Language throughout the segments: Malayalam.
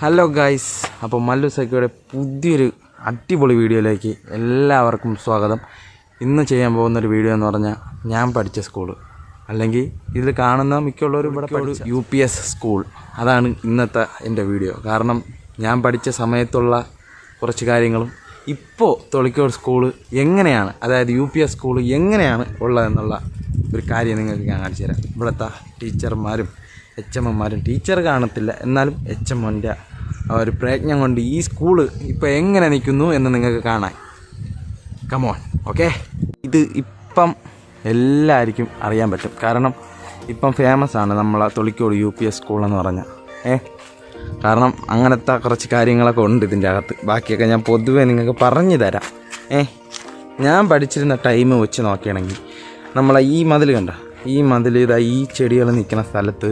ഹലോ ഗൈസ്, അപ്പോൾ മല്ലു സൈക്കോയുടെ പുതിയൊരു അടിപൊളി വീഡിയോയിലേക്ക് എല്ലാവർക്കും സ്വാഗതം. ഇന്ന് ചെയ്യാൻ പോകുന്നൊരു വീഡിയോ എന്ന് പറഞ്ഞാൽ ഞാൻ പഠിച്ച സ്കൂൾ, അല്ലെങ്കിൽ ഇതിൽ കാണുന്ന മിക്കുള്ളവരും ഇവിടെ പഠിച്ച UPS സ്കൂൾ. അതാണ് ഇന്നത്തെ എൻ്റെ വീഡിയോ. കാരണം ഞാൻ പഠിച്ച സമയത്തുള്ള കുറച്ച് കാര്യങ്ങളും ഇപ്പോൾ തൊളിക്കോട് സ്കൂൾ എങ്ങനെയാണ്, അതായത് UPS സ്കൂൾ എങ്ങനെയാണ് ഉള്ളതെന്നുള്ള ഒരു കാര്യം നിങ്ങൾക്ക് ഞാൻ കാണിച്ചു തരാം. ഇവിടുത്തെ ടീച്ചർമാരും HMമാരും, ടീച്ചർ കാണത്തില്ല എന്നാലും HMൻ്റെ ആ ഒരു പ്രയത്നം കൊണ്ട് ഈ സ്കൂള് ഇപ്പോൾ എങ്ങനെ നിൽക്കുന്നു എന്ന് നിങ്ങൾക്ക് കാണാൻ. Come on, okay. ഇത് ഇപ്പം എല്ലാവർക്കും അറിയാൻ പറ്റും, കാരണം ഇപ്പം ഫേമസ് ആണ് നമ്മളെ തൊളിക്കോട് UPS സ്കൂളെന്ന് പറഞ്ഞാൽ. കാരണം അങ്ങനത്തെ കുറച്ച് കാര്യങ്ങളൊക്കെ ഉണ്ട് ഇതിൻ്റെ അകത്ത്. ബാക്കിയൊക്കെ ഞാൻ പൊതുവേ നിങ്ങൾക്ക് പറഞ്ഞു തരാം. ഞാൻ പഠിച്ചിരുന്ന ടൈം വെച്ച് നോക്കുകയാണെങ്കിൽ നമ്മളെ ഈ മതിൽ കണ്ട, ഈ മതിൽ ഇതാ ഈ ചെടികൾ നിൽക്കുന്ന സ്ഥലത്ത്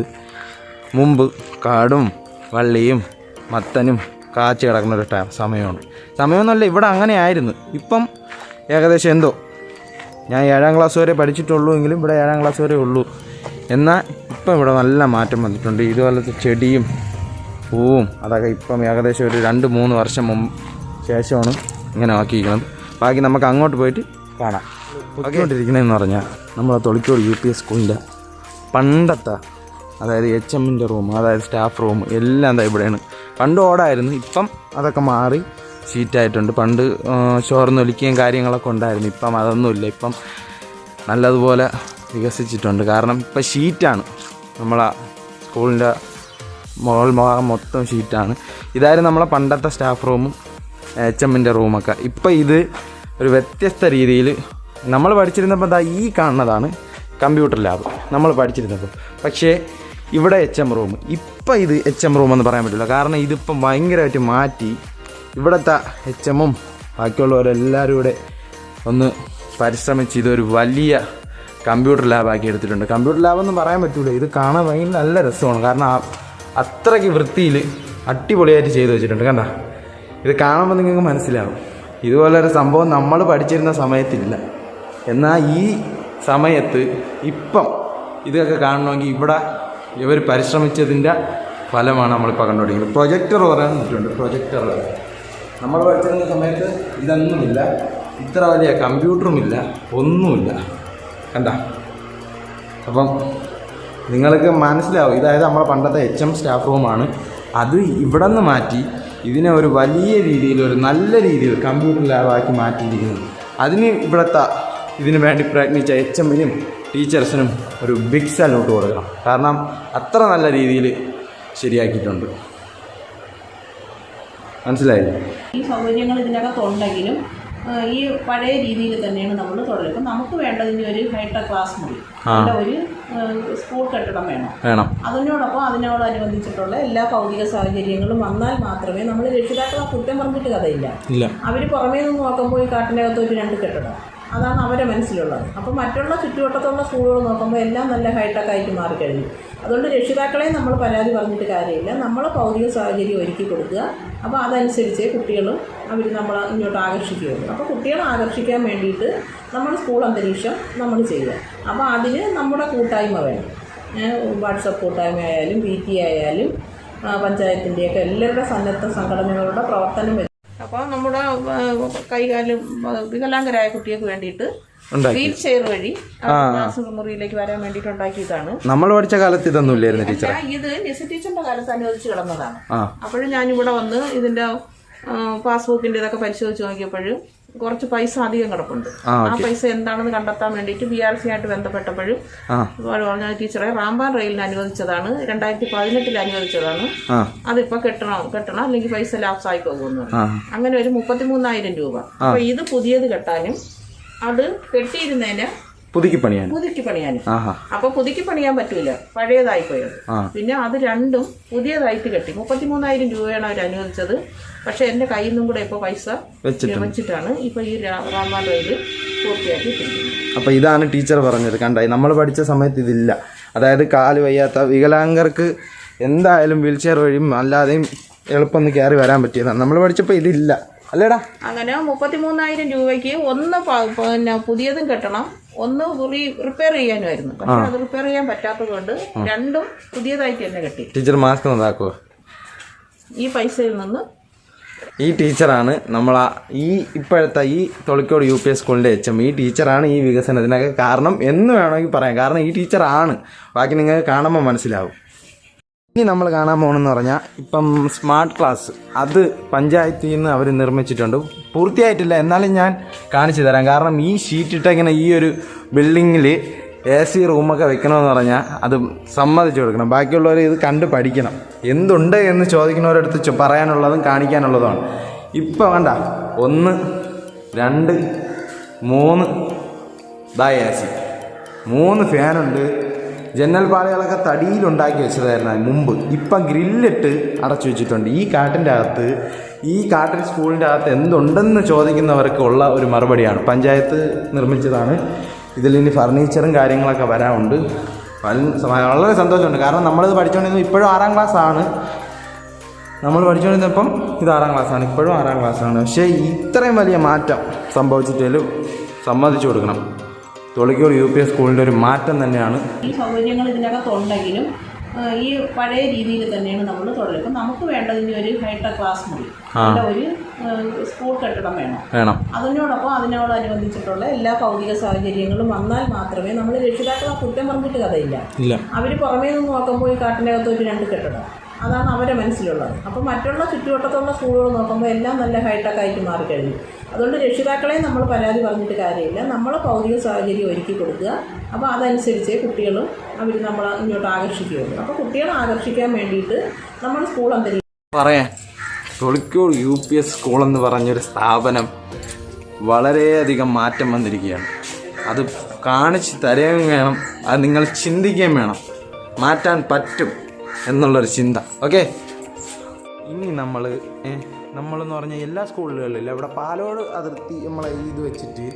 മുമ്പ് കാടും വള്ളിയും മത്തനും കാച്ചു കിടക്കുന്ന ഒരു സമയമാണ്. സമയമൊന്നുമല്ല, ഇവിടെ അങ്ങനെ ആയിരുന്നു. ഇപ്പം ഏകദേശം എന്തോ, ഞാൻ 7ാം ക്ലാസ് വരെ പഠിച്ചിട്ടുള്ളൂ എങ്കിലും ഇവിടെ 7ാം ക്ലാസ് വരെ ഉള്ളൂ. എന്നാൽ ഇപ്പം ഇവിടെ നല്ല മാറ്റം വന്നിട്ടുണ്ട്. ഇതുപോലത്തെ ചെടിയും പൂവും അതൊക്കെ ഇപ്പം ഏകദേശം ഒരു 2-3 വർഷം ശേഷമാണ് ഇങ്ങനെ ആക്കിയിരിക്കുന്നത്. ബാക്കി നമുക്ക് അങ്ങോട്ട് പോയിട്ട് കാണാം. പോയിക്കൊണ്ടിരിക്കണമെന്ന് പറഞ്ഞാൽ നമ്മളെ തൊളിക്കോട് UPS സ്കൂളിൻ്റെ പണ്ടത്തെ, അതായത് HMൻ്റെ റൂം, അതായത് സ്റ്റാഫ് റൂം എല്ലാം എന്താ ഇവിടെയാണ്. പണ്ട് ഓടായിരുന്നു, ഇപ്പം അതൊക്കെ മാറി ഷീറ്റായിട്ടുണ്ട്. പണ്ട് ചോർന്നൊലിക്കുകയും കാര്യങ്ങളൊക്കെ ഉണ്ടായിരുന്നു, ഇപ്പം അതൊന്നുമില്ല. ഇപ്പം നല്ലതുപോലെ വികസിച്ചിട്ടുണ്ട്. കാരണം ഇപ്പം ഷീറ്റാണ്, നമ്മളെ സ്കൂളിൻ്റെ മോൾ ഭാഗം മൊത്തം ഷീറ്റാണ്. ഇതായിരുന്നു നമ്മളെ പണ്ടത്തെ സ്റ്റാഫ് റൂമും HMൻ്റെ റൂമൊക്കെ. ഇപ്പം ഇത് ഒരു വ്യത്യസ്ത രീതിയിൽ നമ്മൾ പഠിച്ചിരുന്നപ്പോൾ എന്താ ഈ കാണുന്നതാണ് കമ്പ്യൂട്ടർ ലാബ് നമ്മൾ പഠിച്ചിരുന്നപ്പോൾ. പക്ഷേ ഇവിടെ HM റൂം, ഇപ്പം ഇത് HM റൂം എന്ന് പറയാൻ പറ്റില്ല. കാരണം ഇതിപ്പം ഭയങ്കരമായിട്ട് മാറ്റി. ഇവിടുത്തെ HMും ബാക്കിയുള്ളവരെല്ലാവരും കൂടെ ഒന്ന് പരിശ്രമിച്ച് ഇതൊരു വലിയ കമ്പ്യൂട്ടർ ലാബാക്കി എടുത്തിട്ടുണ്ട്. കമ്പ്യൂട്ടർ ലാബെന്ന് പറയാൻ പറ്റില്ല, ഇത് കാണാൻ ഭയങ്കര നല്ല രസമാണ്. കാരണം അത്രയ്ക്ക് വൃത്തിയിൽ അടിപൊളിയായിട്ട് ചെയ്ത് വെച്ചിട്ടുണ്ട്. കണ്ട, ഇത് കാണുമ്പോൾ നിങ്ങൾക്ക് മനസ്സിലാവും ഇതുപോലൊരു സംഭവം നമ്മൾ പഠിച്ചിരുന്ന സമയത്തില്ല. എന്നാൽ ഈ സമയത്ത് ഇപ്പം ഇതൊക്കെ കാണണമെങ്കിൽ ഇവിടെ ഇവർ പരിശ്രമിച്ചതിൻ്റെ ഫലമാണ് നമ്മളിപ്പോൾ കണ്ടുപിടിക്കുന്നത്. പ്രൊജക്ടർ പറയാനിട്ടുണ്ട്. പ്രൊജക്ടർ നമ്മൾ പഠിച്ചിരുന്ന സമയത്ത് ഇതൊന്നുമില്ല, ഇത്ര വലിയ കമ്പ്യൂട്ടറുമില്ല, ഒന്നുമില്ല. കണ്ട, അപ്പം നിങ്ങൾക്ക് മനസ്സിലാവും. ഇതായത് നമ്മളെ പണ്ടത്തെ HM സ്റ്റാഫ് റൂമാണ്. അത് ഇവിടെ നിന്ന് മാറ്റി ഇതിനെ ഒരു വലിയ രീതിയിൽ, ഒരു നല്ല രീതിയിൽ കമ്പ്യൂട്ടർ ലാബാക്കി മാറ്റിയിരിക്കുന്നത്. അതിന് ഇവിടുത്തെ ഇതിനു വേണ്ടി പ്രയത്നിച്ച HMനും ടീച്ചേഴ്സിനും ഒരു ബിഗ് സല്യൂട്ട് കൊടുക്കണം. കാരണം അത്ര നല്ല രീതിയിൽ ശരിയാക്കിയിട്ടുണ്ട്. മനസ്സിലായില്ലേ? ഈ സൗകര്യങ്ങൾ ഇതിനകത്തുണ്ടെങ്കിലും ഈ പഴയ രീതിയിൽ തന്നെയാണ് നമ്മൾ തുടരുന്നത്. ഇപ്പം നമുക്ക് വേണ്ടതിൻ്റെ ഒരു ഹൈടെക് ക്ലാസ് മുറി, ഒരു സ്കൂൾ കെട്ടിടം വേണം. അതിനോടനുബന്ധിച്ചിട്ടുള്ള എല്ലാ ഭൗതിക സാഹചര്യങ്ങളും വന്നാൽ മാത്രമേ നമ്മൾ രക്ഷിതാക്കളെ കുറ്റം പറഞ്ഞിട്ട് കഥയില്ല. അവർ പുറമേ നിന്ന് നോക്കുമ്പോൾ ഈ കാട്ടിനകത്ത് ഒരു 2 കെട്ടിടം, അതാണ് അവരെ മനസ്സിലുള്ളത്. അപ്പോൾ മറ്റുള്ള ചുറ്റുവട്ടത്തുള്ള സ്കൂളുകൾ നോക്കുമ്പോൾ എല്ലാം നല്ല ഹൈടെക് ആയിട്ട് മാറിക്കഴിഞ്ഞു. അതുകൊണ്ട് രക്ഷിതാക്കളെ നമ്മൾ പരാതി പറഞ്ഞിട്ട് കാര്യമില്ല. നമ്മൾ ഭൗതിക സാഹചര്യം ഒരുക്കി കൊടുക്കുക. അപ്പോൾ അതനുസരിച്ച് കുട്ടികളും അവർ നമ്മളെ ഇങ്ങോട്ട് ആകർഷിക്കുകയുള്ളൂ. അപ്പോൾ കുട്ടികളെ ആകർഷിക്കാൻ വേണ്ടിയിട്ട് നമ്മൾ സ്കൂൾ അന്തരീക്ഷം നമ്മൾ ചെയ്യുക. അപ്പോൾ അതിന് നമ്മുടെ കൂട്ടായ്മ വേണം. വാട്സപ്പ് കൂട്ടായ്മ ആയാലും PT ആയാലും പഞ്ചായത്തിൻ്റെയൊക്കെ എല്ലാവരുടെ സന്നദ്ധ സംഘടനകളുടെ പ്രവർത്തനം. അപ്പോൾ നമ്മുടെ കൈകാലും വികലാംഗരായ കുട്ടികൾക്ക് വേണ്ടിയിട്ട് വീൽ ചെയർ വഴി ക്ലാസ് മുറിയിലേക്ക് വരാൻ വേണ്ടിയിട്ട് ഉണ്ടാക്കിയതാണ്. നമ്മൾ പഠിച്ച കാലത്ത് ഇതൊന്നും ഇല്ലായിരുന്നു ടീച്ചർ. ഇത് ലിസി ടീച്ചറിന്റെ കാലത്ത് അനുവദിച്ച് കിടന്നതാണ്. അപ്പോഴും ഞാനിവിടെ വന്ന് ഇതിന്റെ പാസ്ബുക്കിന്റെ ഇതൊക്കെ പരിശോധിച്ച് നോക്കിയപ്പോഴും കുറച്ച് പൈസ അധികം കിടപ്പുണ്ട്. ആ പൈസ എന്താണെന്ന് കണ്ടെത്താൻ വേണ്ടിയിട്ട് BRC ആയിട്ട് ബന്ധപ്പെട്ടപ്പോഴും പറഞ്ഞ ടീച്ചറെ റാംബാൻ റെയിലിന് അനുവദിച്ചതാണ്, 2018 അനുവദിച്ചതാണ്. അതിപ്പോ കെട്ടണം അല്ലെങ്കിൽ പൈസ ലാപ്സ് ആയി പോകുന്നു. അങ്ങനെ ഒരു 33,000 രൂപ. അപ്പൊ ഇത് പുതിയത് കെട്ടാനും അത് കെട്ടിയിരുന്നതിന് പുതുക്കി പണിയാനും. അപ്പൊ പുതുക്കി പണിയാൻ പറ്റൂല, പഴയതായി പോയത്. പിന്നെ അത് രണ്ടും പുതിയതായിട്ട് കെട്ടി 33,000 രൂപയാണ് അവർ അനുവദിച്ചത്. പക്ഷെ എന്റെ കയ്യിൽ നിന്നും കൂടെ ഇപ്പൊ പൈസ വെച്ചിട്ടാണ് ഇപ്പൊ ഈ റാംബാൻ റെയിൽ പൂർത്തിയാക്കിയിട്ടിരിക്കുന്നത്. അപ്പൊ ഇതാണ് ടീച്ചർ പറഞ്ഞത്. കണ്ടായി, നമ്മൾ പഠിച്ച സമയത്ത് ഇതില്ല. അതായത് കാല് വയ്യാത്ത വികലാംഗർക്ക് എന്തായാലും വീൽ ചെയർ വഴിയും അല്ലാതെയും എളുപ്പം ഒന്ന് കയറി വരാൻ പറ്റിയതാണ്. നമ്മൾ പഠിച്ചപ്പോൾ ഇതില്ല, അല്ലേടാ? അങ്ങനെ 33,000 രൂപയ്ക്ക് ഒന്ന് പിന്നെ പുതിയതും കെട്ടണം, ഒന്ന് റിപ്പയർ ചെയ്യാനുമായിരുന്നു. പക്ഷെ അത് റിപ്പയർ ചെയ്യാൻ പറ്റാത്തത് കൊണ്ട് രണ്ടും പുതിയതായിട്ട് തന്നെ കെട്ടി. ടീച്ചർ മാസ്ക് ഒന്നാക്കുവോ? ഈ പൈസയിൽ നിന്ന് ഈ ടീച്ചറാണ് ഈ ഇപ്പോഴത്തെ ഈ തൊളിക്കോട് UPS സ്കൂളിൻ്റെ HM. ഈ ടീച്ചറാണ് ഈ വികസനത്തിനൊക്കെ കാരണം എന്ന് വേണമെങ്കിൽ പറയാം. കാരണം ഈ ടീച്ചറാണ്. ബാക്കി നിങ്ങൾക്ക് കാണുമ്പോൾ മനസ്സിലാവും. ഇനി നമ്മൾ കാണാൻ പോകണമെന്ന് പറഞ്ഞാൽ ഇപ്പം സ്മാർട്ട് ക്ലാസ് അത് പഞ്ചായത്തിൽ നിന്ന് അവർ നിർമ്മിച്ചിട്ടുണ്ട്. പൂർത്തിയായിട്ടില്ല, എന്നാലും ഞാൻ കാണിച്ചു തരാം. കാരണം ഈ ഷീറ്റിട്ട് ഇങ്ങനെ ഈ ഒരു ബിൽഡിങ്ങിൽ AC റൂമൊക്കെ വെക്കണമെന്ന് പറഞ്ഞാൽ അത് സമ്മതിച്ചു കൊടുക്കണം. ബാക്കിയുള്ളവർ ഇത് കണ്ട് പഠിക്കണം. എന്തുണ്ട് എന്ന് ചോദിക്കുന്നവരടുത്ത് പറയാനുള്ളതും കാണിക്കാനുള്ളതുമാണ്. ഇപ്പം വേണ്ട 1 2 3 AC, 3 ഫാനുണ്ട്. ജനൽ പാളികളൊക്കെ തടിയിലുണ്ടാക്കി വെച്ചതായിരുന്നു മുമ്പ്. ഇപ്പം ഗ്രില്ലിട്ട് അടച്ചു വെച്ചിട്ടുണ്ട്. ഈ കാട്ടിൽ സ്കൂളിൻ്റെ അകത്ത് എന്തുണ്ടെന്ന് ചോദിക്കുന്നവർക്ക് ഉള്ള ഒരു മറുപടിയാണ്. പഞ്ചായത്ത് നിർമ്മിച്ചതാണ്. ഇതിലിനി ഫർണിച്ചറും കാര്യങ്ങളൊക്കെ വരാനുണ്ട്. വളരെ സന്തോഷമുണ്ട്. കാരണം നമ്മളിത് പഠിച്ചുകൊണ്ടിരുന്നത് ഇപ്പോഴും 6ാം ക്ലാസ്സാണ്. നമ്മൾ പഠിച്ചുകൊണ്ടിരുന്നപ്പം ഇത് 6ാം ക്ലാസ്സാണ്. ഇപ്പോഴും 6ാം ക്ലാസ്സാണ്. പക്ഷേ ഇത്രയും വലിയ മാറ്റം സംഭവിച്ചിട്ടേലും സമ്മതിച്ചു കൊടുക്കണം. തൊളിക്കോട് UPS സ്കൂളിൻ്റെ ഒരു മാറ്റം തന്നെയാണ്. ഈ സൗകര്യങ്ങൾ ഇതിനകത്തുണ്ടെങ്കിലും ഈ പഴയ രീതിയിൽ തന്നെയാണ് നമ്മൾ തുടരുന്നത്. ഇപ്പം നമുക്ക് വേണ്ടതിൻ്റെ ഒരു ഹൈടെക് ക്ലാസ് മുറി, ഒരു സ്കൂൾ കെട്ടിടം വേണം. അതിനോടനുബന്ധിച്ചിട്ടുള്ള എല്ലാ ഭൗതിക സാഹചര്യങ്ങളും വന്നാൽ മാത്രമേ നമ്മൾ രക്ഷിതാക്കളെ കുറ്റം പറഞ്ഞിട്ട് കഥയില്ല. അവർ പുറമേ നിന്ന് നോക്കുമ്പോൾ ഈ കാട്ടിനകത്ത് ഒരു 2 കെട്ടിടം, അതാണ് അവരെ മനസ്സിലുള്ളത്. അപ്പോൾ മറ്റുള്ള ചുറ്റുവട്ടത്തുള്ള സ്കൂളുകൾ നോക്കുമ്പോൾ എല്ലാം നല്ല ഹൈടെക് ആയിട്ട് മാറിക്കഴിഞ്ഞു. അതുകൊണ്ട് രക്ഷിതാക്കളെ നമ്മൾ പരാതി പറഞ്ഞിട്ട് കാര്യമില്ല. നമ്മൾ ഭൗതിക സാഹചര്യം ഒരുക്കി കൊടുക്കുക. അപ്പോൾ അതനുസരിച്ച് കുട്ടികളും അവർ നമ്മളെ ഇങ്ങോട്ട് ആകർഷിക്കുകയുള്ളൂ. അപ്പോൾ കുട്ടികളെ ആകർഷിക്കാൻ വേണ്ടിയിട്ട് നമ്മൾ സ്കൂൾ പറയാൻ തൊളിക്കോട് UPS സ്കൂളെന്ന് പറഞ്ഞൊരു സ്ഥാപനം വളരെയധികം മാറ്റം വന്നിരിക്കുകയാണ്. അത് കാണിച്ച് തരുകയും വേണം, അത് നിങ്ങൾ ചിന്തിക്കുകയും വേണം. മാറ്റാൻ പറ്റും എന്നുള്ളൊരു ചിന്ത. ഓക്കെ, ഇനി നമ്മളെന്ന് പറഞ്ഞാൽ എല്ലാ സ്കൂളുകളിലും ഇവിടെ പാലോട് അതിർത്തി നമ്മളെ ഇത് വെച്ചിട്ട്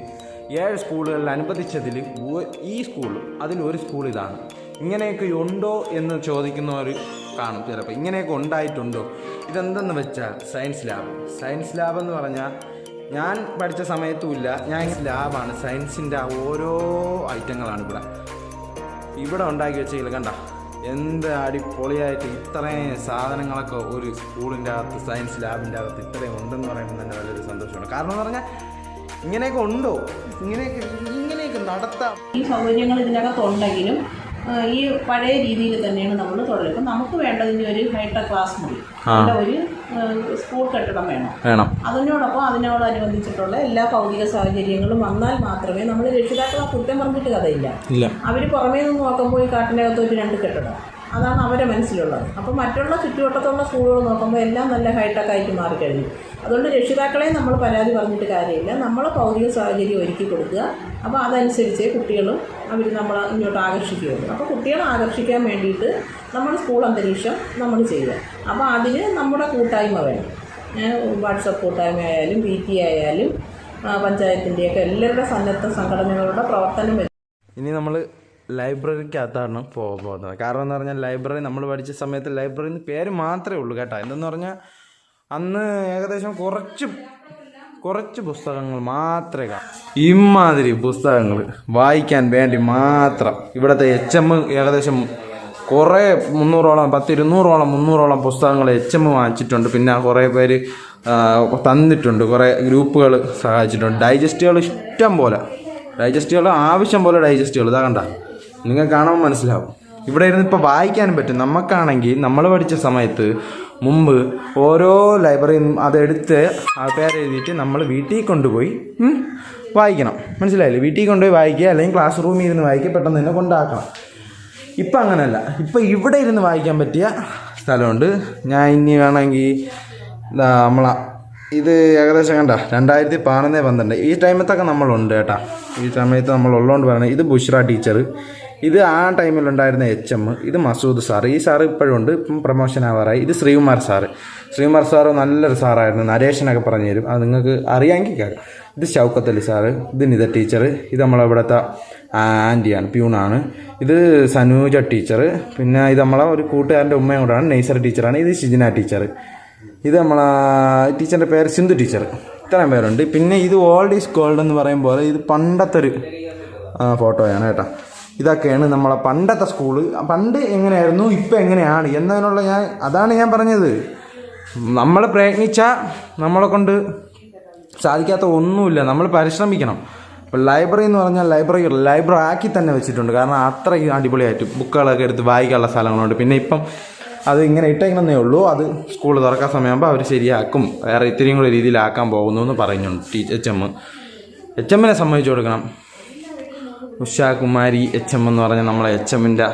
7 സ്കൂളുകളിൽ അനുവദിച്ചതിൽ ഈ സ്കൂൾ അതിലൊരു സ്കൂൾ ഇതാണ്. ഇങ്ങനെയൊക്കെ ഉണ്ടോ എന്ന് ചോദിക്കുന്നവർ കാണും ചിലപ്പോൾ. ഇങ്ങനെയൊക്കെ ഉണ്ടായിട്ടുണ്ടോ? ഇതെന്തെന്ന് വെച്ചാൽ സയൻസ് ലാബ് എന്ന് പറഞ്ഞാൽ ഞാൻ പഠിച്ച സമയത്തുമില്ല. ലാബാണ്. സയൻസിൻ്റെ ഓരോ ഐറ്റങ്ങളാണ് ഇവിടെ ഉണ്ടാക്കി വെച്ചെങ്കിൽ കണ്ട എന്ത് അടിപൊളിയായിട്ട് ഇത്രയും സാധനങ്ങളൊക്കെ ഒരു സ്കൂളിൻ്റെ അകത്ത് സയൻസ് ലാബിൻ്റെ അകത്ത് ഇത്രയും ഉണ്ടെന്ന് പറയുമ്പോൾ തന്നെ വലിയൊരു സന്തോഷമാണ്. കാരണം എന്ന് പറഞ്ഞാൽ ഇങ്ങനെയൊക്കെ ഉണ്ടോ, ഇങ്ങനെയൊക്കെ നടത്താം. ഈ സൗകര്യങ്ങൾ ഇതിനകത്തുണ്ടെങ്കിലും ഈ പഴയ രീതിയിൽ തന്നെയാണ് നമ്മൾ തുടരുന്നത്. ഇപ്പം നമുക്ക് വേണ്ടതിൻ്റെ ഒരു ഹൈടെക് ക്ലാസ് മുറി, ഒരു സ്കൂൾ കെട്ടിടം വേണം. അതിനോടനുബന്ധിച്ചിട്ടുള്ള എല്ലാ ഭൗതിക സാഹചര്യങ്ങളും വന്നാൽ മാത്രമേ നമ്മൾ രക്ഷിതാക്കളെ കുറ്റം പറഞ്ഞിട്ട് കഥയില്ല. അവർ പുറമേ നിന്ന് നോക്കുമ്പോൾ ഈ കാട്ടിനകത്ത് ഒരു 2 കെട്ടിടം, അതാണ് അവരെ മനസ്സിലുള്ളത്. അപ്പോൾ മറ്റുള്ള ചുറ്റുവട്ടത്തുള്ള സ്കൂളുകൾ നോക്കുമ്പോൾ എല്ലാം നല്ല ഹൈടെക് ആയിട്ട് മാറിക്കഴിഞ്ഞു. അതുകൊണ്ട് രക്ഷിതാക്കളെ നമ്മൾ പരാതി പറഞ്ഞിട്ട് കാര്യമില്ല. നമ്മൾ ഭൗതിക സാഹചര്യം ഒരുക്കി കൊടുക്കുക. അപ്പോൾ അതനുസരിച്ച് കുട്ടികളും അവർ നമ്മളെ ഇങ്ങോട്ട് ആകർഷിക്കുകയുള്ളൂ. അപ്പോൾ കുട്ടികളെ ആകർഷിക്കാൻ വേണ്ടിയിട്ട് നമ്മൾ സ്കൂൾ അന്തരീക്ഷം നമ്മൾ ചെയ്യുക. അപ്പോൾ അതിന് നമ്മുടെ കൂട്ടായ്മ വേണം. വാട്സപ്പ് കൂട്ടായ്മ ആയാലും PT ആയാലും പഞ്ചായത്തിൻ്റെയൊക്കെ എല്ലാവരുടെ സന്നദ്ധ സംഘടനകളുടെ പ്രവർത്തനം. ഇനി നമ്മൾ ലൈബ്രറിക്കകത്താണ് പോകുന്നത്. കാരണം എന്ന് പറഞ്ഞാൽ ലൈബ്രറി നമ്മൾ പഠിച്ച സമയത്ത് ലൈബ്രറി പേര് മാത്രമേ ഉള്ളൂ കേട്ടോ. എന്തെന്ന് പറഞ്ഞാൽ അന്ന് ഏകദേശം കുറച്ച് പുസ്തകങ്ങൾ മാത്രമേ കാണൂ. ഇമാതിരി പുസ്തകങ്ങൾ വായിക്കാൻ വേണ്ടി മാത്രം ഇവിടുത്തെ HM ഏകദേശം കുറേ 300-200 പുസ്തകങ്ങൾ HM വാങ്ങിച്ചിട്ടുണ്ട്. പിന്നെ കുറേ പേര് തന്നിട്ടുണ്ട്, കുറേ ഗ്രൂപ്പുകൾ സഹായിച്ചിട്ടുണ്ട്. ഡൈജസ്റ്റുകൾ ഇഷ്ടം പോലെ, ആവശ്യം പോലെ ഡൈജസ്റ്റുകൾ. ഇതാ കണ്ട, നിങ്ങൾക്ക് കാണുമ്പോൾ മനസ്സിലാവും. ഇവിടെ ഇരുന്ന് ഇപ്പോൾ വായിക്കാനും പറ്റും. നമുക്കാണെങ്കിൽ നമ്മൾ പഠിച്ച സമയത്ത് മുമ്പ് ഓരോ ലൈബ്രറിയും അതെടുത്ത് പേരെഴുതിയിട്ട് നമ്മൾ വീട്ടിൽ കൊണ്ടുപോയി വായിക്കണം. മനസ്സിലായില്ലേ? വീട്ടിൽ കൊണ്ടുപോയി വായിക്കുക, അല്ലെങ്കിൽ ക്ലാസ് റൂമിൽ ഇരുന്ന് വായിക്കുക, പെട്ടെന്ന് തന്നെ കൊണ്ടാക്കണം. ഇപ്പം അങ്ങനെയല്ല. ഇപ്പം ഇവിടെ ഇരുന്ന് വായിക്കാൻ പറ്റിയ സ്ഥലമുണ്ട്. ഞാൻ ഇനി വേണമെങ്കിൽ ഇത് ഏകദേശം കണ്ട 2011-12 ഈ ടൈമത്തൊക്കെ നമ്മളുണ്ട് കേട്ടോ. ഈ സമയത്ത് നമ്മളുള്ളതുകൊണ്ട് പറയുന്നത്. ഇത് ബുഷ്ര ടീച്ചർ, ഇത് ആ ടൈമിലുണ്ടായിരുന്ന HM, ഇത് മസൂദ് സാറ്. ഈ സാറ് ഇപ്പോഴും ഉണ്ട്, ഇപ്പം പ്രൊമോഷൻ ആവാറായി. ഇത് ശ്രീകുമാർ സാറ് നല്ലൊരു സാറായിരുന്നു. നരേഷനൊക്കെ പറഞ്ഞു തരും, അത് നിങ്ങൾക്ക് അറിയാമെങ്കിൽ കേൾക്കാം. ഇത് ഷൗക്കത്ത് അലി സാറ്, ഇത് നിത ടീച്ചർ, ഇത് നമ്മളിവിടുത്തെ ആൻറ്റിയാണ്, പ്യൂണാണ്. ഇത് സനൂജ ടീച്ചർ, പിന്നെ ഇത് നമ്മളെ ഒരു കൂട്ടുകാരൻ്റെ ഉമ്മയും കൂടെയാണ്, നൈസർ ടീച്ചറാണ്. ഇത് ഷിജിന ടീച്ചർ, ഇത് നമ്മളെ ടീച്ചറിൻ്റെ പേര് സിന്ധു ടീച്ചർ. ഇത്രയും പേരുണ്ട്. പിന്നെ ഇത് ഓൾഡ് ഈസ് ഗോൾഡ് എന്ന് പറയുമ്പോൾ ഇത് പണ്ടത്തെ ഒരു ഫോട്ടോയാണ് കേട്ടോ. ഇതൊക്കെയാണ് നമ്മളെ പണ്ടത്തെ സ്കൂള്. പണ്ട് എങ്ങനെയായിരുന്നു, ഇപ്പം എങ്ങനെയാണ് എന്നതിനുള്ള അതാണ് ഞാൻ പറഞ്ഞത്. നമ്മൾ പ്രയത്നിച്ചാൽ നമ്മളെ കൊണ്ട് സാധിക്കാത്ത ഒന്നുമില്ല. നമ്മൾ പരിശ്രമിക്കണം. ഇപ്പോൾ ലൈബ്രറി എന്ന് പറഞ്ഞാൽ ലൈബ്രറി ആക്കി തന്നെ വെച്ചിട്ടുണ്ട്. കാരണം അത്രയ്ക്ക് അടിപൊളിയായിട്ട് ബുക്കുകളൊക്കെ എടുത്ത് വായിക്കാനുള്ള സ്ഥലങ്ങളുണ്ട്. പിന്നെ ഇപ്പം അത് ഇങ്ങനെ ഇട്ടേക്കണമെന്നേ ഉള്ളൂ. അത് സ്കൂൾ തുറക്കാൻ സമയമാകുമ്പോൾ അവർ ശരിയാക്കും, വേറെ ഇത്തിരിയും കൂടി രീതിയിലാക്കാൻ പോകുന്നു എന്ന് പറയുന്നുണ്ട് എച്ച് എമ്മിനെ സമ്മതിച്ചു കൊടുക്കണം. ഉഷാകുമാരി എച്ച് എം എന്ന് പറഞ്ഞാൽ നമ്മളെ എച്ച് എമ്മിൻ്റെ